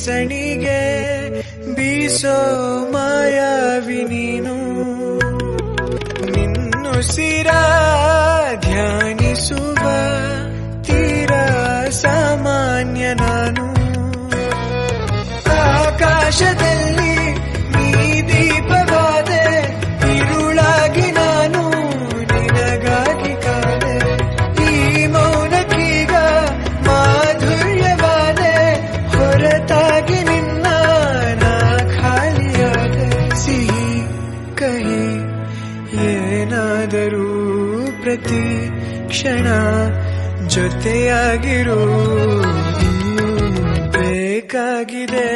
ಸಣಿಗೆ ಬೀಸೋ ಮಾಯಾವಿ ನೀನು. ನಿನ್ನುಸಿರ ಧ್ಯಾನಿಸುವ ತೀರಾ ಸಾಮಾನ್ಯ ನಾನು. ಆಕಾಶದಲ್ಲಿ ನೀ ದೀಪವಾದೆ, ഇരുಳಾಗಿ ನಾನು ನಿನಗಾಗಿ ಕಾದೆ. ಈ ಮೌನಕ್ಕೀಗ ಮಾಧುರ್ಯವಾದೆ, ಹೊರತಾಗಿ ನಿನ್ನ ನಾ ಖಾಲಿಯಾದೆ. ಸಿಹಿ ಕಹಿ ಏನಾದರೂ ಪ್ರತಿ ಕ್ಷಣ ಜೊತೆಯಾಗಿರು ಬೇಕಾಗಿದೆ.